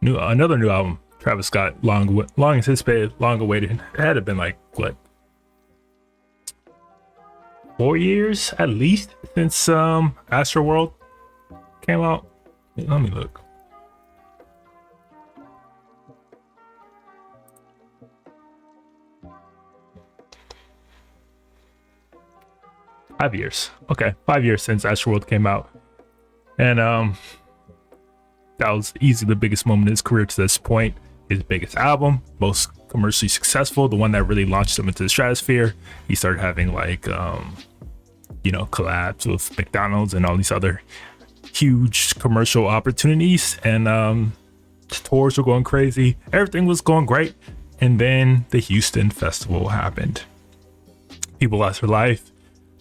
Another new album. Travis Scott, long anticipated, long awaited. It had to been like what, 4 years at least since Astroworld came out. Let me look. Five years. Okay, 5 years since Astroworld came out, and that was easily the biggest moment in his career to this point. His biggest album, most commercially successful, the one that really launched him into the stratosphere. He started having like collabs with McDonald's and all these other huge commercial opportunities, and tours were going crazy. Everything was going great, and then the Houston festival happened. People lost their life.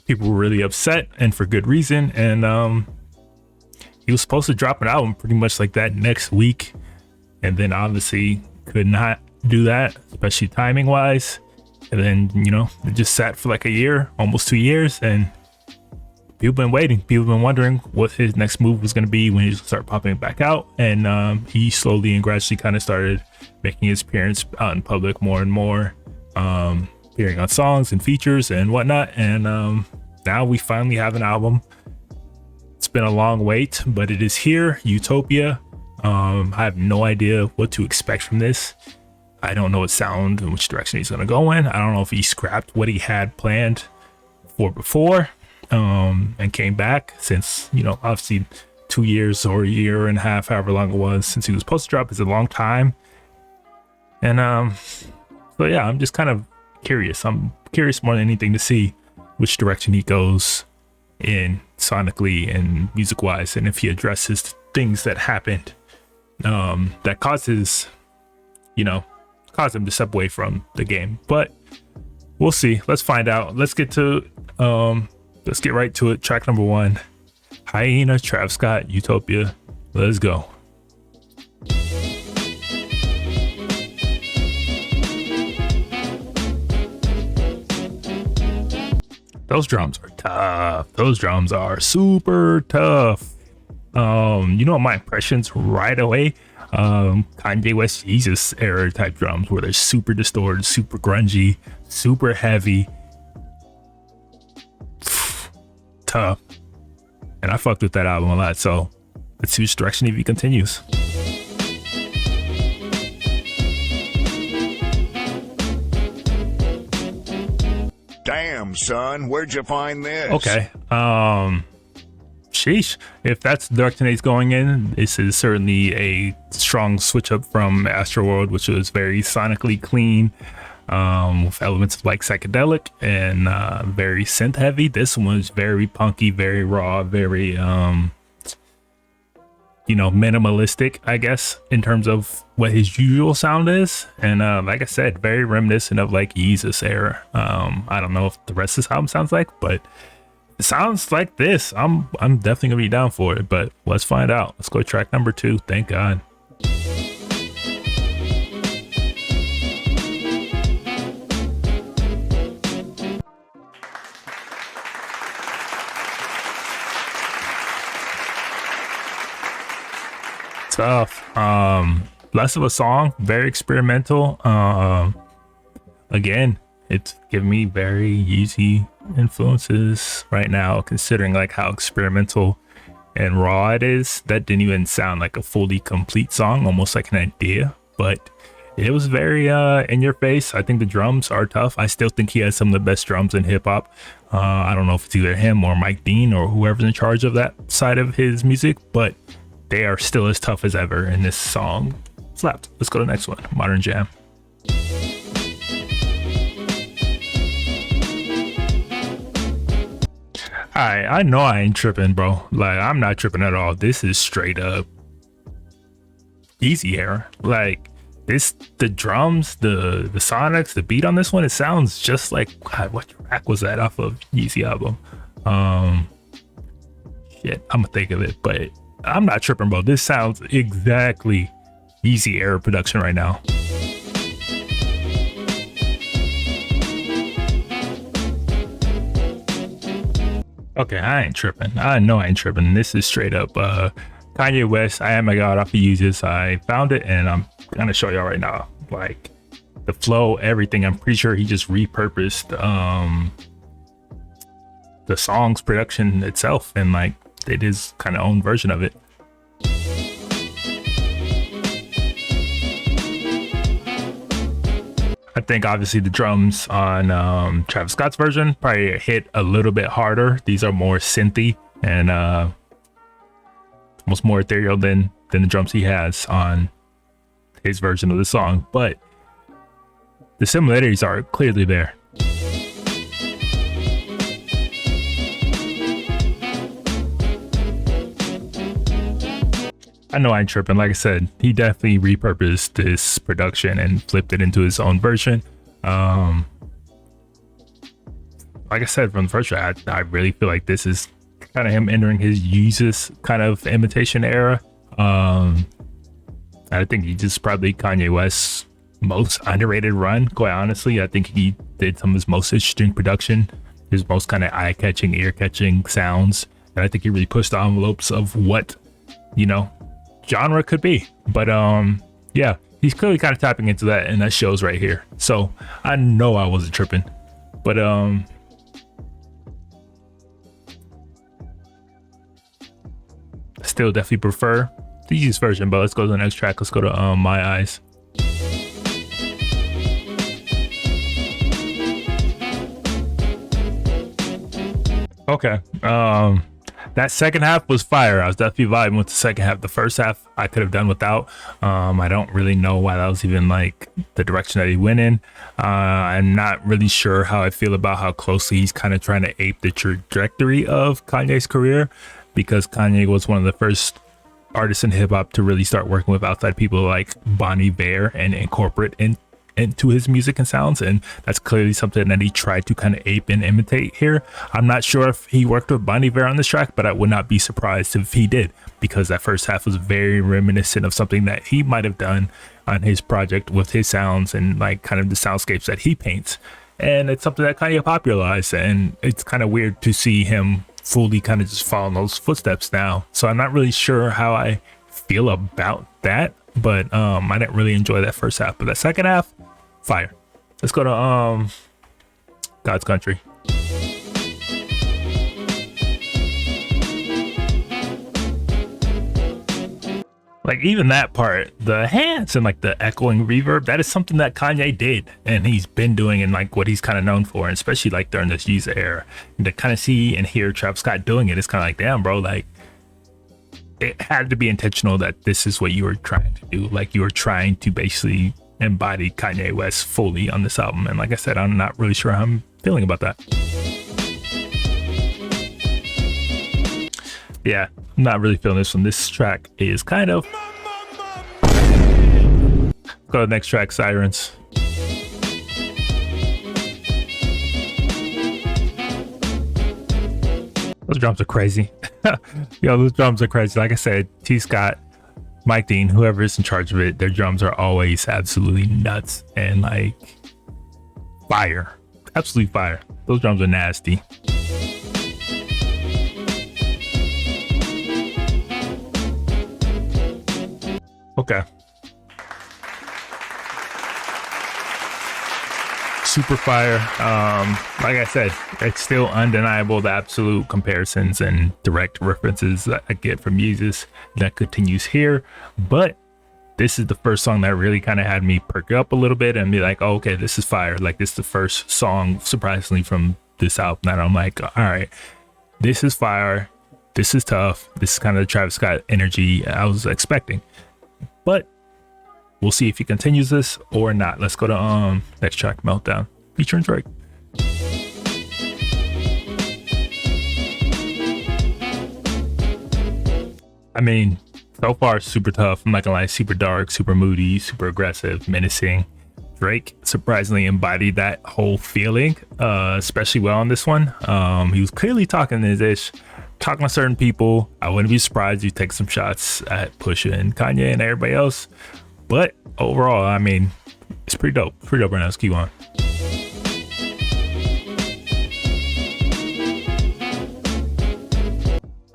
People were really upset, and for good reason. And he was supposed to drop an album pretty much like that next week, and then obviously could not do that, especially timing wise. And then it just sat for like a year, almost 2 years, and people been waiting. People been wondering what his next move was going to be when he start popping back out. And he slowly and gradually kind of started making his appearance out in public more and more, appearing on songs and features and whatnot. And now we finally have an album. It's been a long wait, but it is here. Utopia. I have no idea what to expect from this. I don't know what sound and which direction he's going to go in. I don't know if he scrapped what he had planned for before, and came back, since obviously 2 years or a year and a half, however long it was since he was supposed to drop, is a long time. And so yeah, I'm just kind of curious. I'm curious more than anything to see which direction he goes in sonically and music wise, and if he addresses things that happened that caused him to step away from the game. But we'll see. Let's find out. Let's get right to it. Track number 1, Hyena, Travis Scott, Utopia. Let's go. Those drums are tough. Those drums are super tough. My impressions right away, Kanye West Jesus era type drums, where they're super distorted, super grungy, super heavy. Tough. And I fucked with that album a lot, so let's see which direction he continues. Damn, son, where'd you find this? Okay. Sheesh. If that's the direction he's going in, this is certainly a strong switch up from Astroworld, which was very sonically clean, with elements of like psychedelic and very synth heavy. This one was very punky, very raw, very minimalistic, I guess, in terms of what his usual sound is. And like I said, very reminiscent of like Yeezus era. I don't know if the rest of this album sounds like, but it sounds like this. I'm definitely gonna be down for it, but let's find out. Let's go to track number 2. Thank God. Tough. Less of a song, very experimental. Again, it's giving me very easy influences right now, considering like how experimental and raw it is. That didn't even sound like a fully complete song, almost like an idea, but it was very in your face. I think the drums are tough. I still think he has some of the best drums in hip hop. I don't know if it's either him or Mike Dean or whoever's in charge of that side of his music, but they are still as tough as ever, and this song slapped. Let's go to the next one, Modern Jam. I know I ain't tripping, bro. Like, I'm not tripping at all. This is straight up Easy era. Like, the drums, the sonics, the beat on this one, it sounds just like, God, what track was that off of Yeezy album? Shit, I'm gonna think of it, but I'm not tripping, bro. This sounds exactly Yeezy era production right now. Okay, I ain't tripping. I know I ain't tripping. This is straight up Kanye West, I Am My God off of Uses. I found it and I'm gonna show y'all right now. Like the flow, everything. I'm pretty sure he just repurposed the song's production itself and like did his kind of own version of it. I think obviously the drums on Travis Scott's version probably hit a little bit harder. These are more synthy and almost more ethereal than the drums he has on his version of the song, but the similarities are clearly there. I know I ain't tripping. Like I said, he definitely repurposed this production and flipped it into his own version. Like I said from the first track, I really feel like this is kind of him entering his Yeezus kind of imitation era. I think he just probably Kanye West's most underrated run. Quite honestly, I think he did some of his most interesting production, his most kind of eye-catching, ear-catching sounds, and I think he really pushed the envelopes of what, you know, genre could be. But yeah, he's clearly kind of tapping into that, and that shows right here. So I know I wasn't tripping, but still definitely prefer the Yeezus version. But let's go to the next track. Let's go to My Eyes. Okay, that second half was fire. I was definitely vibing with the second half. The first half I could have done without. I don't really know why that was even like the direction that he went in. I'm not really sure how I feel about how closely he's kind of trying to ape the trajectory of Kanye's career, because Kanye was one of the first artists in hip hop to really start working with outside people like Bon Iver and incorporate into his music and sounds, and that's clearly something that he tried to kind of ape and imitate here. I'm not sure if he worked with Bon Iver on this track, but I would not be surprised if he did, because that first half was very reminiscent of something that he might have done on his project with his sounds and like kind of the soundscapes that he paints, and it's something that Kanye popularized, and it's kind of weird to see him fully kind of just follow those footsteps now. So I'm not really sure how I feel about that, but I didn't really enjoy that first half, but that second half, fire. Let's go to God's Country. Like even that part, the hands and like the echoing reverb, that is something that Kanye did and he's been doing and like what he's kind of known for, and especially like during this Yeezus era. And to kind of see and hear Travis Scott doing it, it's kind of like, damn bro, like it had to be intentional that this is what you were trying to do. Like you were trying to basically embody Kanye West fully on this album, and like I said, I'm not really sure how I'm feeling about that. Yeah, I'm not really feeling this one. This track is kind of go to the next track, Sirens. Those drums are crazy. Yo, those drums are crazy. Like I said, T. Scott, Mike Dean, whoever is in charge of it, their drums are always absolutely nuts and like fire. Absolutely fire. Those drums are nasty. Okay. Super fire. Like I said, it's still undeniable, the absolute comparisons and direct references that I get from Yeezus that continues here. But this is the first song that really kind of had me perk up a little bit and be like, oh, okay, this is fire. Like this is the first song, surprisingly, from this album that I'm like, all right, this is fire. This is tough. This is kind of the Travis Scott energy I was expecting. But we'll see if he continues this or not. Let's go to next track, Meltdown, featuring Drake. I mean, so far super tough. I'm not gonna lie, super dark, super moody, super aggressive, menacing. Drake surprisingly embodied that whole feeling, especially well on this one. He was clearly talking his ish, talking to certain people. I wouldn't be surprised if you take some shots at Pusha and Kanye and everybody else. But overall, I mean, it's pretty dope. Pretty dope right now. Let's keep on.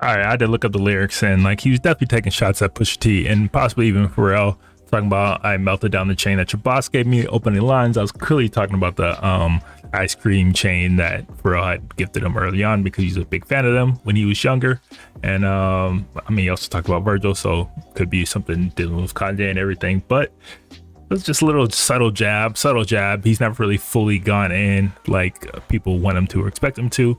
All right, I had to look up the lyrics, and like he was definitely taking shots at Pusha T and possibly even Pharrell, talking about I melted down the chain that your boss gave me. Opening lines, I was clearly talking about the ice cream chain that Pharrell had gifted him early on because he's a big fan of them when he was younger. And I mean, he also talked about Virgil, so could be something dealing with Kanye and everything. But it's just a little subtle jab. He's never really fully gone in like people want him to or expect him to.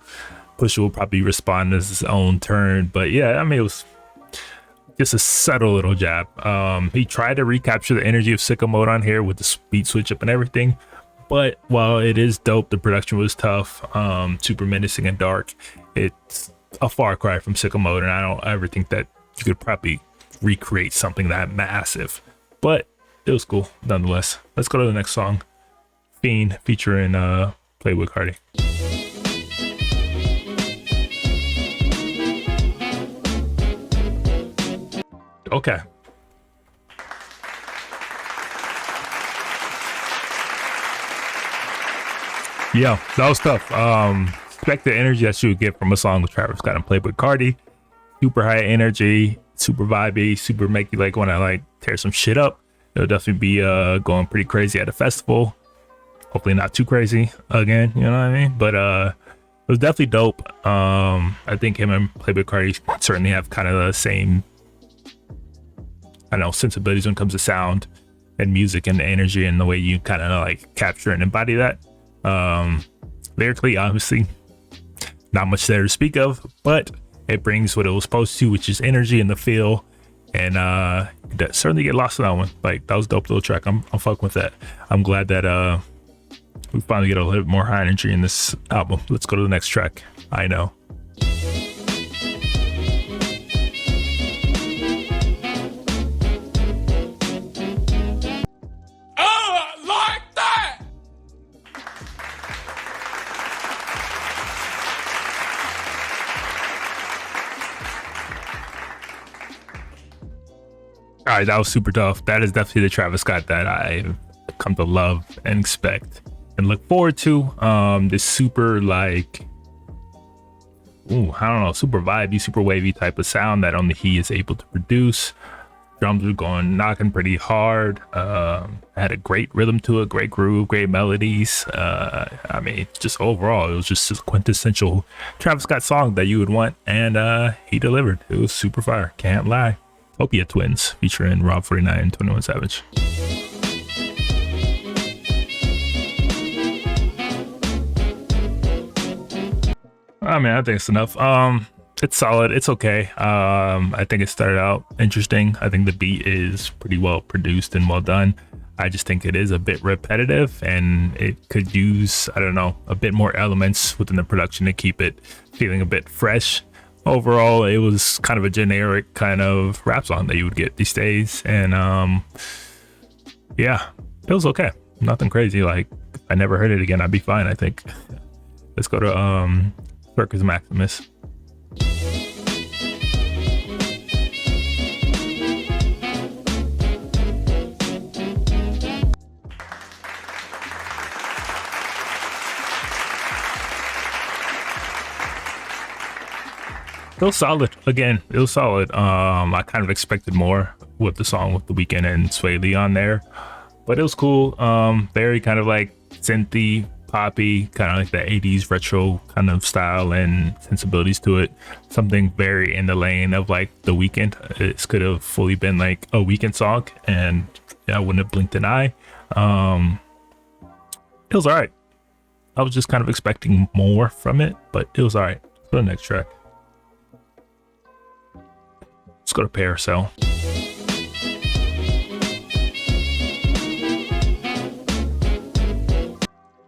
Pusha will probably respond as his own turn, but yeah, I mean, it was just a subtle little jab. He tried to recapture the energy of Sicko Mode on here with the beat switch up and everything, but while it is dope, the production was tough, super menacing and dark. It's a far cry from Sicko Mode, and I don't ever think that you could probably recreate something that massive, but it was cool nonetheless. Let's go to the next song, Fiend featuring Playboi Carti. Okay. Yeah, that was tough. Expect the energy that you would get from a song with Travis Scott and Playboi Carti. Super high energy, super vibey, super make you like want to like tear some shit up. It'll definitely be going pretty crazy at a festival. Hopefully not too crazy again, you know what I mean? But it was definitely dope. I think him and Playboi Carti certainly have kind of the same, I don't know, sensibilities when it comes to sound and music and the energy and the way you kind of like capture and embody that. Lyrically, obviously, not much there to speak of, but it brings what it was supposed to, which is energy and the feel. And that certainly get lost in that one. Like that was a dope little track. I'm fucking with that. I'm glad that we finally get a little bit more high energy in this album. Let's go to the next track. I Know. All right, that was super tough. That is definitely the Travis Scott that I've come to love and expect and look forward to. This super like, I don't know, super vibey, super wavy type of sound that only he is able to produce. Drums were going knocking pretty hard. Had a great rhythm to it, great groove, great melodies. I mean, just overall, it was just a quintessential Travis Scott song that you would want, and he delivered. It was super fire, can't lie. UTOPIA Twins featuring Rob 49 and 21 Savage. I mean, I think it's enough. It's solid. It's okay. I think it started out interesting. I think the beat is pretty well produced and well done. I just think it is a bit repetitive and it could use, I don't know, a bit more elements within the production to keep it feeling a bit fresh. Overall, it was kind of a generic kind of rap song that you would get these days. And yeah, it was okay. Nothing crazy. Like, if I never heard it again, I'd be fine, I think. Let's go to Circus Maximus. It was solid. Again, it was solid. I kind of expected more with the song with The Weeknd and Sway Lee on there, but it was cool. Very kind of like synthy, poppy, kind of like the 80s retro kind of style and sensibilities to it. Something very in the lane of like The Weeknd. It could have fully been like a Weeknd song, and I wouldn't have blinked an eye. It was all right. I was just kind of expecting more from it, but it was all right. Let's go to the next track. Let's go to Parasail.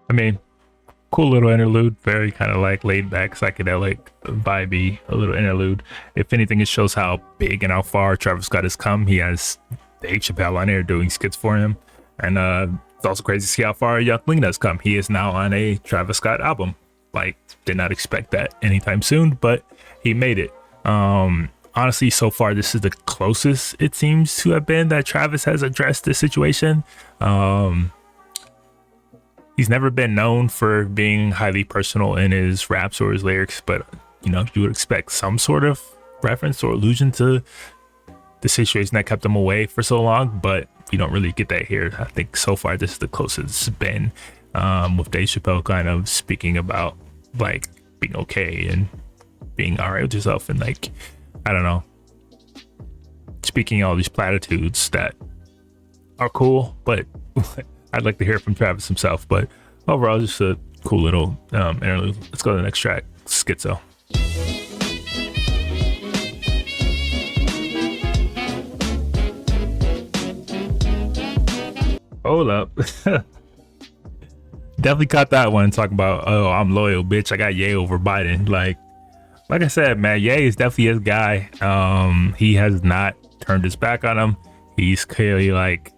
I mean, cool little interlude, very kind of like laid back, psychedelic, vibey, a little interlude. If anything, it shows how big and how far Travis Scott has come. He has Dave Chappelle on there doing skits for him. And it's also crazy to see how far Young Lena has come. He is now on a Travis Scott album. Like, did not expect that anytime soon, but he made it. Honestly, so far, this is the closest it seems to have been that Travis has addressed this situation. He's never been known for being highly personal in his raps or his lyrics, but you know, you would expect some sort of reference or allusion to the situation that kept him away for so long, but we don't really get that here. I think so far this is the closest it's been, with Dave Chappelle kind of speaking about like being okay and being all right with yourself, and like, I don't know, speaking all these platitudes that are cool, but I'd like to hear from Travis himself. But overall, just a cool little interlude. Let's go to the next track, Schizo. Hold up. Definitely caught that one, talking about, oh, I'm loyal, bitch, I got Ye over Biden. Like I said, man, Ye is definitely his guy. He has not turned his back on him. He's clearly like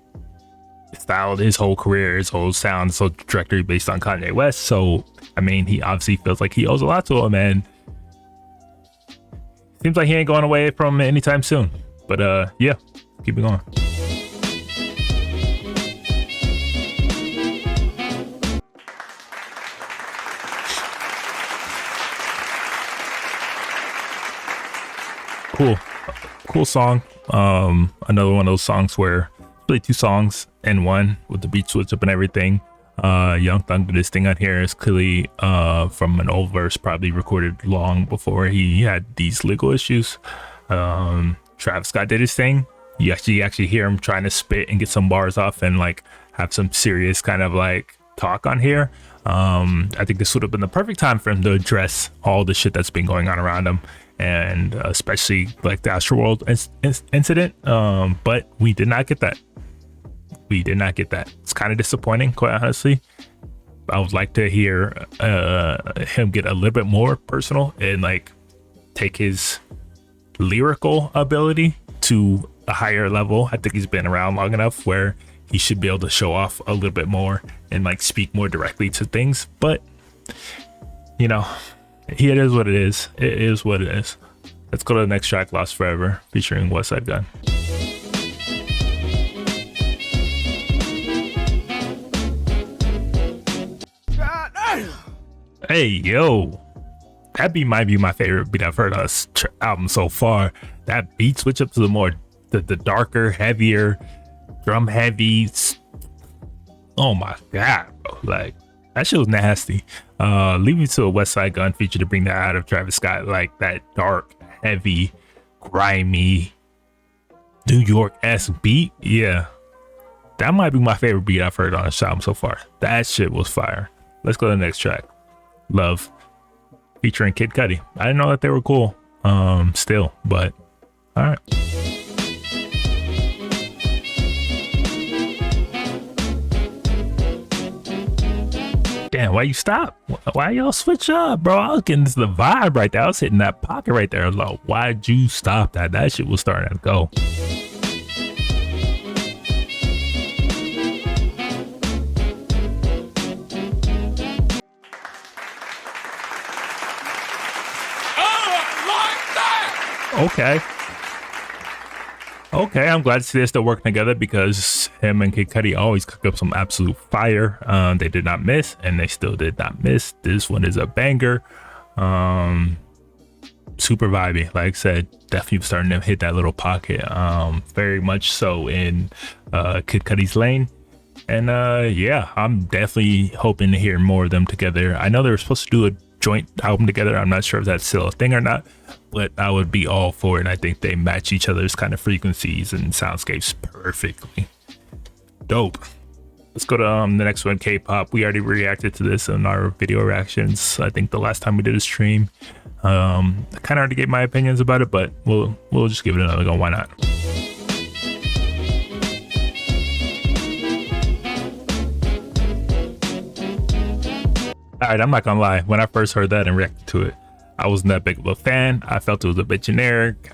styled his whole career, his whole sound, his whole trajectory based on Kanye West. So I mean, he obviously feels like he owes a lot to him, and seems like he ain't going away from it anytime soon. But yeah, keep it going. Cool song. Another one of those songs where really two songs in one with the beat switch up and everything. Young Thug did his thing on here. Is clearly from an old verse, probably recorded long before he had these legal issues. Travis Scott did his thing. You actually hear him trying to spit and get some bars off and like have some serious kind of like talk on here. I think this would have been the perfect time for him to address all the shit that's been going on around him, and especially like the Astroworld incident. But we did not get that. It's kind of disappointing, quite honestly. I would like to hear him get a little bit more personal and like take his lyrical ability to a higher level. I think he's been around long enough where he should be able to show off a little bit more and like speak more directly to things. But you know, it is what it is. It is what it is. Let's go to the next track, Lost Forever, featuring Westside Gunn. Hey, yo. That beat might be my favorite beat I've heard on this album so far. That beat switch up to the darker, heavier, drum heavy. Oh my God, bro. Like, that shit was nasty. Leave Me to a Westside Gunn feature to bring that out of Travis Scott. Like that dark, heavy, grimy, New York-esque beat. Yeah. That might be my favorite beat I've heard on this album so far. That shit was fire. Let's go to the next track. Love, featuring Kid Cudi. I didn't know that they were cool. Still, but all right. Damn, why you stop? Why y'all switch up, bro? I was getting the vibe right there. I was hitting that pocket right there. I was like, why'd you stop that? That shit was starting to go. Okay, I'm glad to see they're still working together, because him and Kid Cudi always cook up some absolute fire. They did not miss, and they still did not miss. This one is a banger. Super vibey. Like I said, definitely starting to hit that little pocket. Very much so in Kid Cudi's lane. And yeah, I'm definitely hoping to hear more of them together. I know they were supposed to do a joint album together. I'm not sure if that's still a thing or not, but I would be all for it. And I think they match each other's kind of frequencies and soundscapes perfectly. Dope. Let's go to the next one, K-pop. We already reacted to this in our video reactions. I think the last time we did a stream. I kind of already gave my opinions about it, but we'll just give it another go. Why not? All right, I'm not gonna lie. When I first heard that and reacted to it, I wasn't that big of a fan. I felt it was a bit generic,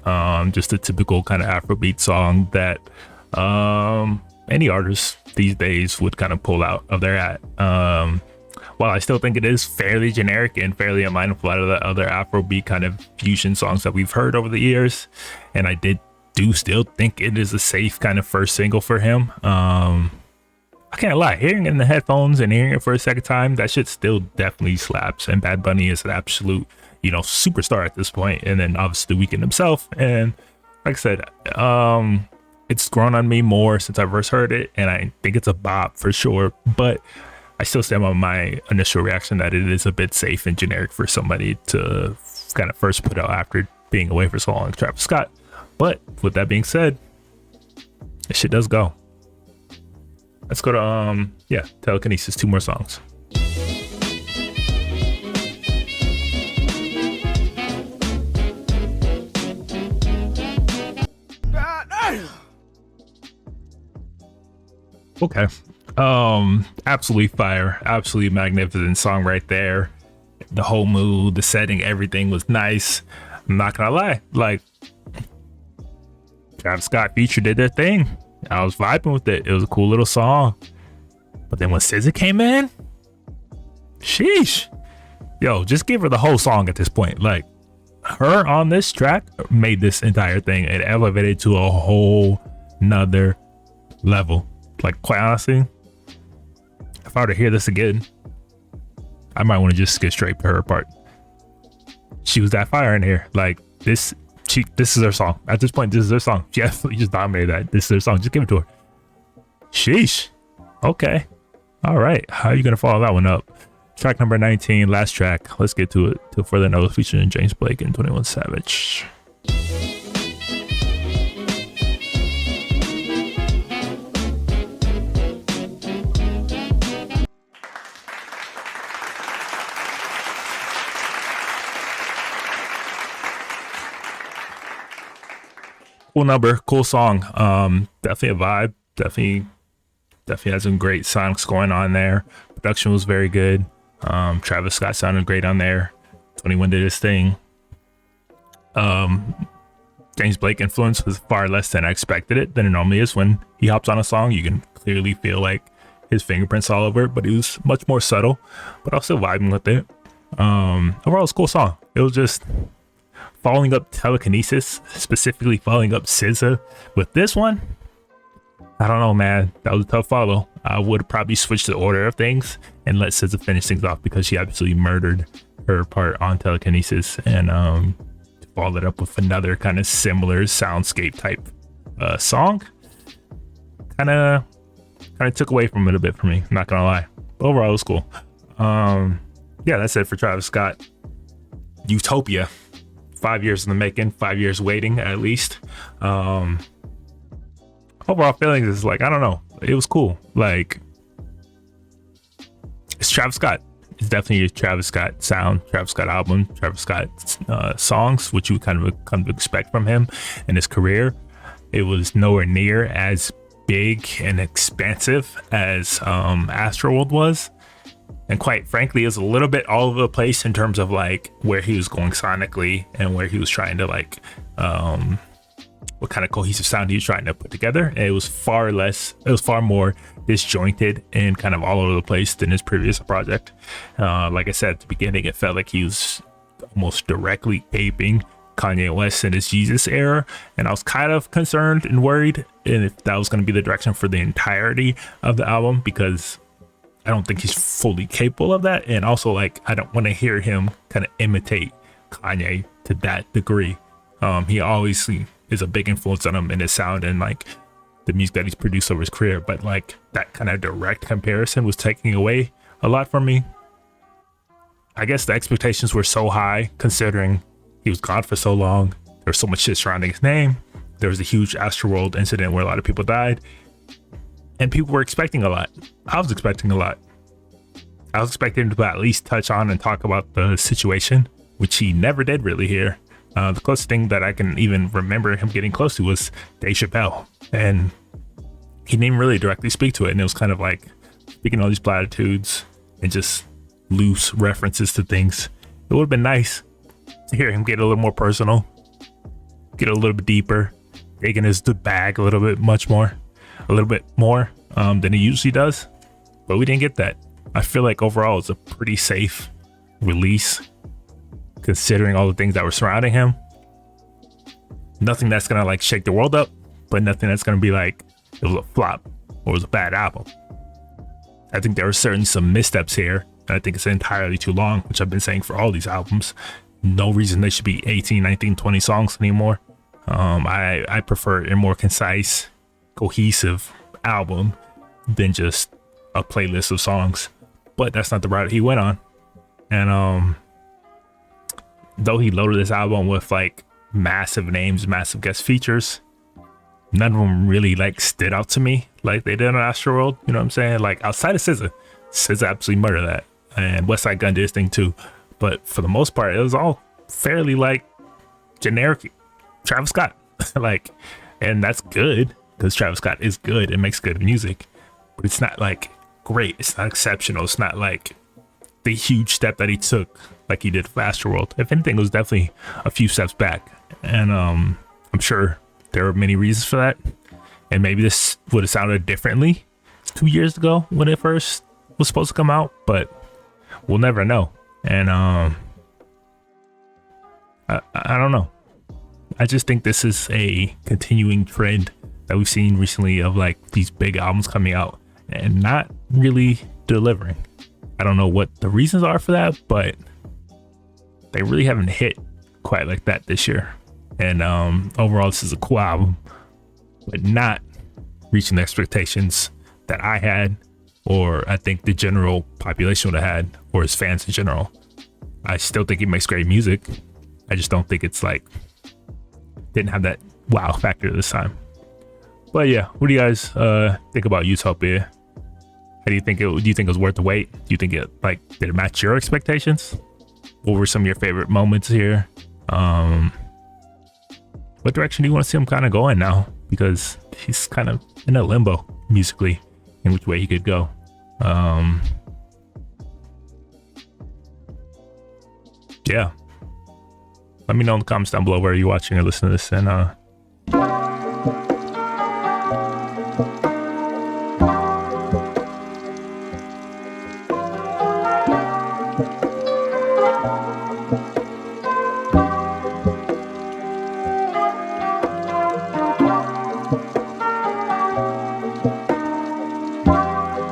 just a typical kind of Afrobeat song that any artist these days would kind of pull out of their hat. While I still think it is fairly generic and fairly in line with a lot of the other Afrobeat kind of fusion songs that we've heard over the years, and I do still think it is a safe kind of first single for him. I can't lie, hearing it in the headphones and hearing it for a second time, that shit still definitely slaps. And Bad Bunny is an absolute, superstar at this point. And then obviously The Weeknd himself. And like I said, it's grown on me more since I first heard it, and I think it's a bop for sure. But I still stand by my initial reaction that it is a bit safe and generic for somebody to kind of first put out after being away for so long, like Travis Scott. But with that being said, this shit does go. Let's go to Telekinesis, 2 more songs. Okay. Absolutely fire, absolutely magnificent song right there. The whole mood, the setting, everything was nice. I'm not gonna lie, like Travis Scott feature did their thing. I was vibing with it. It was a cool little song. But then when SZA came in, sheesh. Yo, just give her the whole song at this point. Like, her on this track made this entire thing. It elevated to a whole nother level. Like, quite honestly, if I were to hear this again, I might want to just skip straight to her part. She was that fire in here. Like, this is her song. At this point, this is her song. She absolutely just dominated that. This is her song. Just give it to her. Sheesh. Okay. All right. How are you going to follow that one up? Track number 19, last track. Let's get to it. To Further Notice featuring James Blake and 21 Savage. Cool number, cool song. Definitely a vibe. Definitely has some great songs going on there. Production was very good. Travis Scott sounded great on there. 21 did his thing. James Blake influence was far less than I expected it than it normally is. When he hops on a song, you can clearly feel like his fingerprints all over it, but he was much more subtle, but I was still vibing with it. Overall, it's a cool song. It was just following up Telekinesis, specifically following up SZA with this one. I don't know, man. That was a tough follow. I would probably switch the order of things and let SZA finish things off because she absolutely murdered her part on Telekinesis, and to follow it up with another kind of similar soundscape type song kind of took away from it a bit for me. I'm not gonna lie. But overall, it was cool. That's it for Travis Scott. Utopia. 5 years in the making, 5 years waiting at least. Overall feelings is like, I don't know. It was cool. Like, it's Travis Scott. It's definitely a Travis Scott sound, Travis Scott album, Travis Scott songs, which you kind of expect from him in his career. It was nowhere near as big and expansive as Astroworld was. And quite frankly, it was a little bit all over the place in terms of like where he was going sonically and where he was trying to like, what kind of cohesive sound he was trying to put together. And it was far more disjointed and kind of all over the place than his previous project. Like I said at the beginning, it felt like he was almost directly aping Kanye West in his Jesus era. And I was kind of concerned and worried if that was going to be the direction for the entirety of the album, because I don't think he's fully capable of that. And also, like, I don't want to hear him kind of imitate Kanye to that degree. He obviously is a big influence on him in his sound and like the music that he's produced over his career. But like that kind of direct comparison was taking away a lot from me. I guess the expectations were so high considering he was gone for so long. There was so much shit surrounding his name. There was a huge Astroworld incident where a lot of people died. And people were expecting a lot. I was expecting a lot. I was expecting him to at least touch on and talk about the situation, which he never did really here. The closest thing that I can even remember him getting close to was Dave Chappelle. And he didn't really directly speak to it. And it was kind of like speaking all these platitudes and just loose references to things. It would have been nice to hear him get a little more personal, get a little bit deeper, taking his bag a little bit more than he usually does. But we didn't get that. I feel like overall it's a pretty safe release considering all the things that were surrounding him. Nothing that's gonna like shake the world up, but nothing that's gonna be like it was a flop or it was a bad album. I think there were some missteps here, and I think it's entirely too long, which I've been saying for all these albums. no reason they should be 18, 19, 20 songs anymore. I prefer a more concise, cohesive album than just a playlist of songs. But that's not the route he went on. And though he loaded this album with like massive names, massive guest features, none of them really like stood out to me like they did on Astroworld. You know what I'm saying? Like outside of SZA absolutely murdered that, and Westside Gunn did his thing too. But for the most part, it was all fairly like generic Travis Scott. Like, and that's good because Travis Scott is good and makes good music, but it's not like great. It's not exceptional. It's not like the huge step that he took like he did for Astroworld. If anything, it was definitely a few steps back. And I'm sure there are many reasons for that. And maybe this would have sounded differently 2 years ago when it first was supposed to come out, but we'll never know. And I don't know. I just think this is a continuing trend that we've seen recently of like these big albums coming out and not really delivering. I don't know what the reasons are for that, but they really haven't hit quite like that this year. And overall, this is a cool album, but not reaching the expectations that I had, or I think the general population would have had, or his fans in general. I still think he makes great music. I just don't think it's like, didn't have that wow factor this time. But yeah, what do you guys think about Utopia? How do you think it was worth the wait? Do you think it did it match your expectations? What were some of your favorite moments here? What direction do you want to see him kind of going now? Because he's kind of in a limbo musically in which way he could go. Yeah. Let me know in the comments down below where you're watching or listening to this, and